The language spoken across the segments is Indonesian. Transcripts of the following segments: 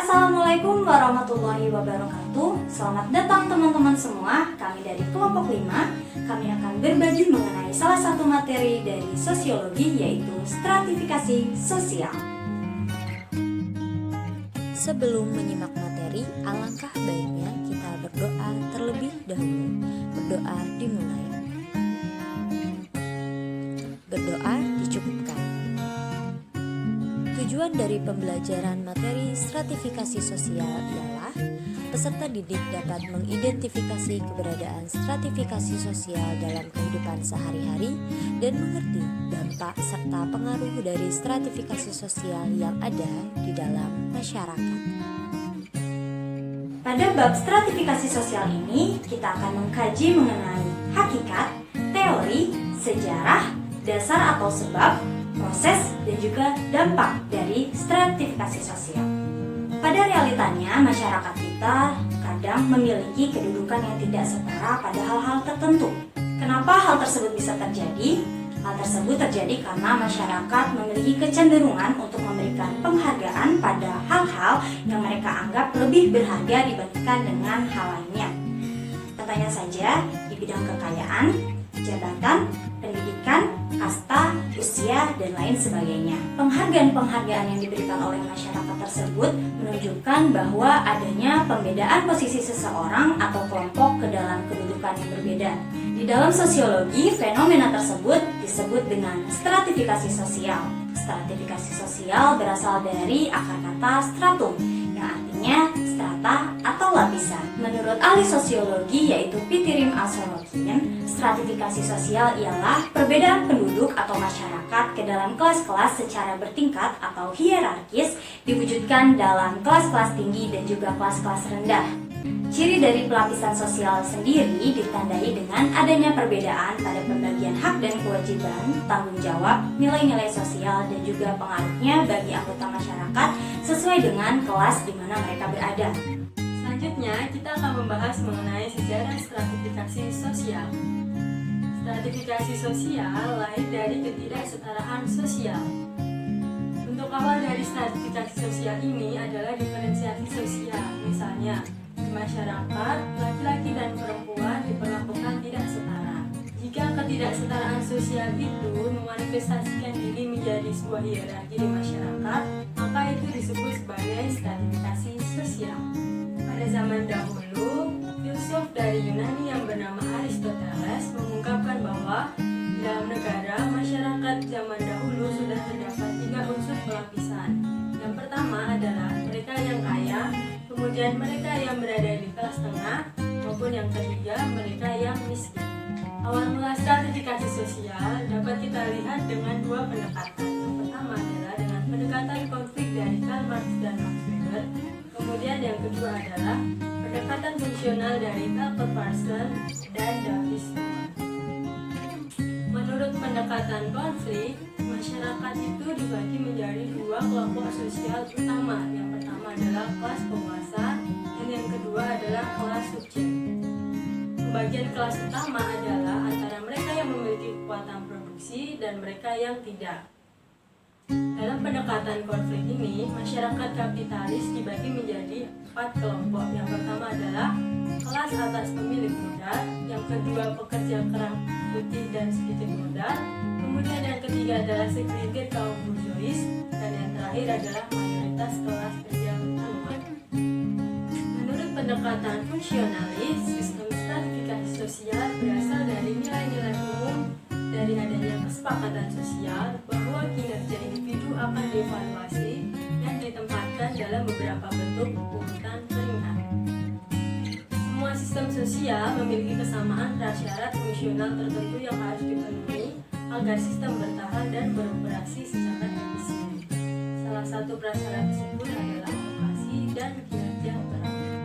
Assalamualaikum warahmatullahi wabarakatuh. Selamat datang teman-teman semua. Kami dari kelompok 5. Kami akan berbagi mengenai salah satu materi dari sosiologi, yaitu stratifikasi sosial. Sebelum menyimak materi, alangkah baiknya kita berdoa terlebih dahulu. Berdoa dimulai. Berdoa dicukupkan. Tujuan dari pembelajaran materi stratifikasi sosial ialah peserta didik dapat mengidentifikasi keberadaan stratifikasi sosial dalam kehidupan sehari-hari dan mengerti dampak serta pengaruh dari stratifikasi sosial yang ada di dalam masyarakat. Pada bab stratifikasi sosial ini, kita akan mengkaji mengenai hakikat, teori, sejarah, dasar atau sebab, proses, dan juga dampak dari stratifikasi sosial. Pada realitanya, masyarakat kita kadang memiliki kedudukan yang tidak setara pada hal-hal tertentu. Kenapa hal tersebut bisa terjadi? Hal tersebut terjadi karena masyarakat memiliki kecenderungan untuk memberikan penghargaan pada hal-hal yang mereka anggap lebih berharga dibandingkan dengan hal lainnya. Contohnya saja di bidang kekayaan, jabatan, pendidikan, kasta, usia, dan lain sebagainya. Penghargaan-penghargaan yang diberikan oleh masyarakat tersebut menunjukkan bahwa adanya pembedaan posisi seseorang atau kelompok ke dalam kedudukan yang berbeda. Di dalam sosiologi, fenomena tersebut disebut dengan stratifikasi sosial. Stratifikasi sosial berasal dari akar kata stratum, yang artinya strata atau lapisan. Menurut ahli sosiologi yaitu Pitirim Al-Sorokin, stratifikasi sosial ialah perbedaan penduduk atau masyarakat ke dalam kelas-kelas secara bertingkat atau hierarkis diwujudkan dalam kelas-kelas tinggi dan juga kelas-kelas rendah. Ciri dari pelapisan sosial sendiri ditandai dengan adanya perbedaan pada pembagian hak dan kewajiban, tanggung jawab, nilai-nilai sosial, dan juga pengaruhnya bagi anggota masyarakat sesuai dengan kelas di mana mereka berada. Selanjutnya, kita akan membahas mengenai sejarah stratifikasi sosial. Stratifikasi sosial lahir dari ketidaksetaraan sosial. Bentuk awal dari stratifikasi sosial ini adalah diferensiasi sosial. Misalnya, di masyarakat, laki-laki dan perempuan diperlakukan tidak setara. Jika ketidaksetaraan sosial itu memanifestasikan diri menjadi sebuah hierarki di masyarakat, maka itu disebut sebagai stratifikasi sosial. Pada zaman dahulu, filsuf dari Yunani yang bernama Aristoteles mengungkapkan bahwa di dalam negara, masyarakat zaman dahulu sudah terdapat 3 unsur pelapisan. Yang pertama adalah mereka yang kaya, kemudian mereka yang berada di kelas tengah, maupun yang ketiga mereka yang miskin. Awal mula stratifikasi sosial dapat kita lihat dengan 2 pendekatan. Yang pertama adalah dengan pendekatan konflik dari Karl Marx dan Max Weber. Kemudian yang kedua adalah pendekatan fungsional dari Alcott Parsons dan David Stewart. Menurut pendekatan konflik, masyarakat itu dibagi menjadi 2 kelompok sosial utama. Yang pertama adalah kelas penguasa dan yang kedua adalah kelas subjek. Pembagian kelas utama adalah antara mereka yang memiliki kekuatan produksi dan mereka yang tidak. Dalam pendekatan konflik ini, masyarakat kapitalis dibagi menjadi 4 kelompok. Yang pertama adalah kelas atas pemilik modal, yang kedua pekerja keras putih dan sedikit modal, kemudian yang ketiga adalah segelintir kaum burjuis, dan yang terakhir adalah mayoritas kelas kerja menengah. Menurut pendekatan fungsionalis, sistem stratifikasi sosial berasal dari nilai-nilai umum dari adanya kesepakatan sosial bahwa kinerja individu akan dievaluasi dan ditempatkan dalam beberapa bentuk urutan peringkat. Semua sistem sosial memiliki kesamaan prasyarat fungsional tertentu yang harus dipenuhi agar sistem bertahan dan beroperasi secara efisien. Salah satu prasyarat tersebut adalah alokasi dan kinerja teratur.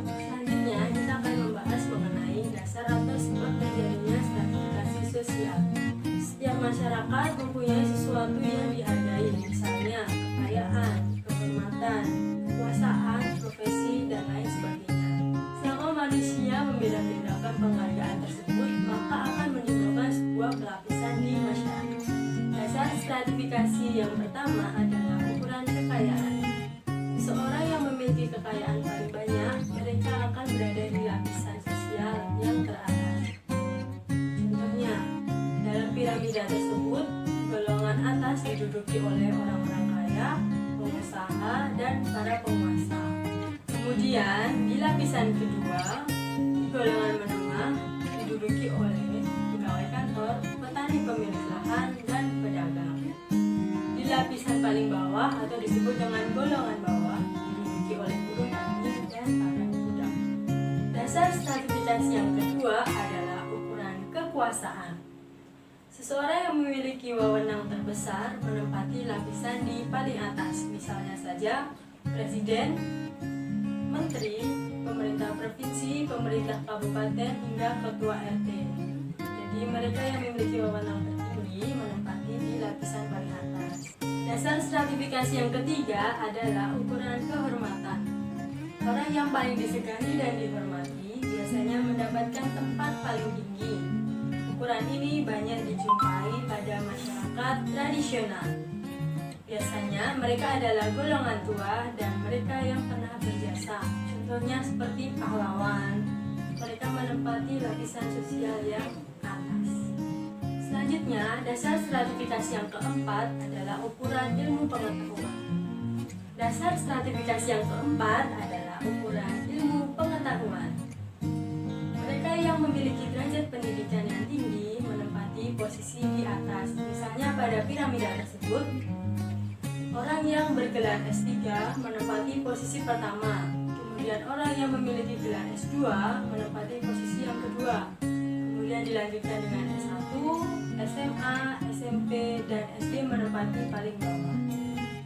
Selanjutnya, kita akan membahas mengenai dasar atau sebab terjadinya stratifikasi sosial. Setiap masyarakat mempunyai sesuatu yang dihargai, misalnya kekayaan, kehormatan, kekuasaan, profesi, dan lain sebagainya. Selama manusia membeda-bedakan penghargaan tersebut, maka akan menimbulkan sebuah pelapisan di masyarakat. Dasar stratifikasi yang pertama adalah ukuran kekayaan. Seseorang yang kekayaan paling banyak, mereka akan berada di lapisan sosial yang teratas. Contohnya, dalam piramida tersebut, golongan atas diduduki oleh orang-orang kaya, pengusaha, dan para penguasa. Kemudian, di lapisan kedua, golongan menengah diduduki oleh pegawai kantor, petani pemilik lahan, dan pedagang. Di lapisan paling bawah atau disebut dengan golongan bawah diduduki oleh buruh tani dan para budak. Dasar stratifikasi yang kedua adalah ukuran kekuasaan. Seseorang yang memiliki wewenang terbesar menempati lapisan di paling atas, misalnya saja presiden, menteri, pemerintah provinsi, pemerintah kabupaten, hingga ketua RT. Jadi mereka yang memiliki wewenang tertinggi menempati di lapisan paling atas. Dasar stratifikasi yang ketiga adalah ukuran kehormatan. Orang yang paling disegani dan dihormati biasanya mendapatkan tempat paling tinggi. Ukuran ini banyak dijumpai pada masyarakat tradisional. Biasanya mereka adalah golongan tua dan mereka yang pernah berjasa. Contohnya seperti pahlawan. Mereka menempati lapisan sosial yang atas. Selanjutnya, dasar stratifikasi yang keempat adalah ukuran ilmu pengetahuan. Dasar stratifikasi yang keempat adalah ukuran ilmu pengetahuan. Mereka yang memiliki derajat pendidikan yang tinggi menempati posisi di atas. Misalnya pada piramida tersebut, orang yang bergelar S3 menempati posisi pertama. Kemudian orang yang memiliki gelar S2 menempati posisi yang kedua. Kemudian dilanjutkan dengan S1, SMA, SMP, dan SD menempati paling bawah.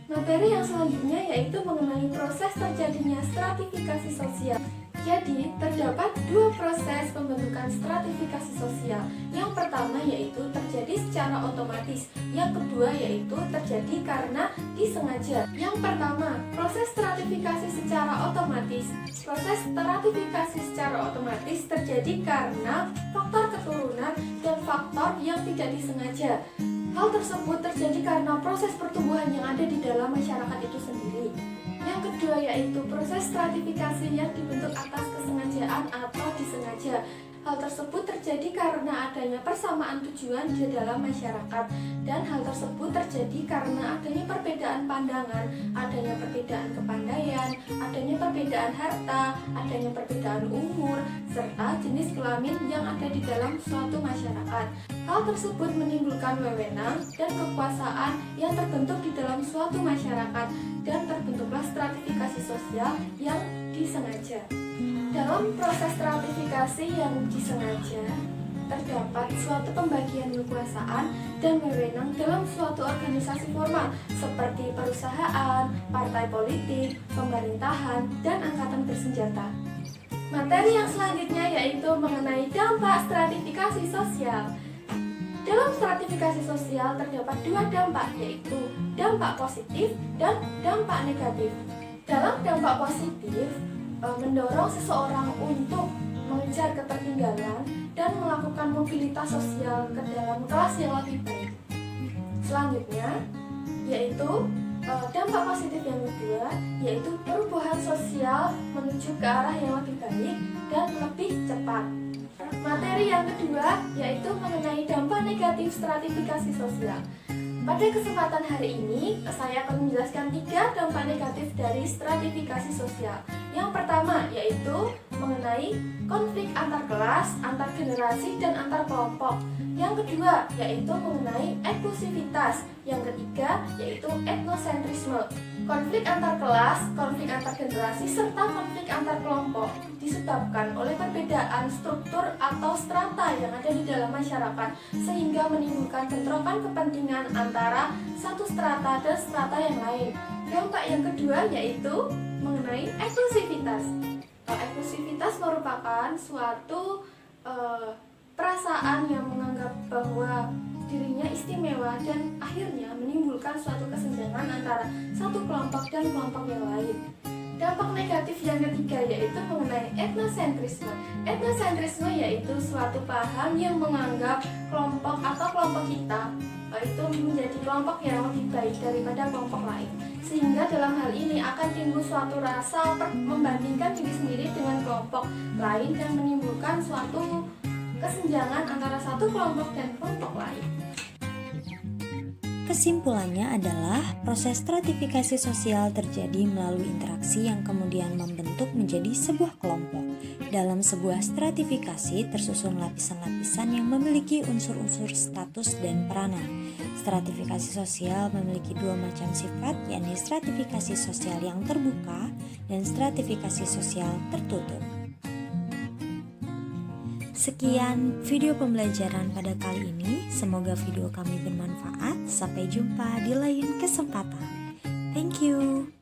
Materi yang selanjutnya yaitu mengenai proses terjadinya stratifikasi sosial. Jadi, terdapat dua proses pembentukan stratifikasi sosial. Yang pertama yaitu terjadi secara otomatis. Yang kedua yaitu terjadi karena disengaja. Yang pertama, proses stratifikasi secara otomatis. Proses stratifikasi secara otomatis terjadi karena faktor keturunan dan faktor yang tidak disengaja. Hal tersebut terjadi karena proses pertumbuhan yang ada di dalam masyarakat itu sendiri. Yang kedua yaitu proses stratifikasi yang dibentuk atas kesengajaan atau disengaja. Hal tersebut terjadi karena adanya persamaan tujuan di dalam masyarakat, dan hal tersebut terjadi karena adanya perbedaan pandangan, adanya perbedaan kepandaian, adanya perbedaan harta, adanya perbedaan umur, serta jenis kelamin yang ada di dalam suatu masyarakat. Hal tersebut menimbulkan wewenang dan kekuasaan yang terbentuk di dalam suatu masyarakat, dan terbentuklah stratifikasi sosial yang disengaja. Dalam proses stratifikasi yang disengaja, terdapat suatu pembagian kekuasaan dan wewenang dalam suatu organisasi formal seperti perusahaan, partai politik, pemerintahan, dan angkatan bersenjata. Materi yang selanjutnya yaitu mengenai dampak stratifikasi sosial. Dalam stratifikasi sosial terdapat dua dampak, yaitu dampak positif dan dampak negatif. Dalam dampak positif, mendorong seseorang untuk mengejar ketertinggalan dan melakukan mobilitas sosial ke dalam kelas yang lebih baik. Selanjutnya, yaitu dampak positif yang kedua, yaitu perubahan sosial menuju ke arah yang lebih baik dan lebih cepat. Materi yang kedua yaitu mengenai dampak negatif stratifikasi sosial. Pada kesempatan hari ini, saya akan menjelaskan 3 dampak negatif dari stratifikasi sosial. Yang pertama yaitu mengenai konflik antar kelas, antar generasi, dan antar kelompok. Yang kedua yaitu mengenai eksklusivitas. Yang ketiga yaitu etnosentrisme. Konflik antar kelas, konflik antar generasi, serta konflik antar kelompok disebabkan oleh perbedaan struktur atau strata yang ada di dalam masyarakat, sehingga menimbulkan bentrokan kepentingan antara satu strata dan strata yang lain. Dampak yang kedua yaitu mengenai eksklusivitas. Eksklusivitas merupakan suatu perasaan yang menganggap bahwa dirinya istimewa dan akhirnya menimbulkan suatu kesenjangan antara satu kelompok dan kelompok yang lain. Dampak negatif yang ketiga yaitu mengenai etnosentrisme. Etnosentrisme yaitu suatu paham yang menganggap kelompok atau kelompok kita itu menjadi kelompok yang lebih baik daripada kelompok lain. Sehingga dalam hal ini akan timbul suatu rasa membandingkan diri sendiri dengan kelompok lain dan menimbulkan suatu kesenjangan antara satu kelompok dan kelompok lain. Kesimpulannya adalah proses stratifikasi sosial terjadi melalui interaksi yang kemudian membentuk menjadi sebuah kelompok. Dalam sebuah stratifikasi tersusun lapisan-lapisan yang memiliki unsur-unsur status dan peranan. Stratifikasi sosial memiliki dua macam sifat, yakni stratifikasi sosial yang terbuka dan stratifikasi sosial tertutup. Sekian video pembelajaran pada kali ini. Semoga video kami bermanfaat. Sampai jumpa di lain kesempatan. Thank you.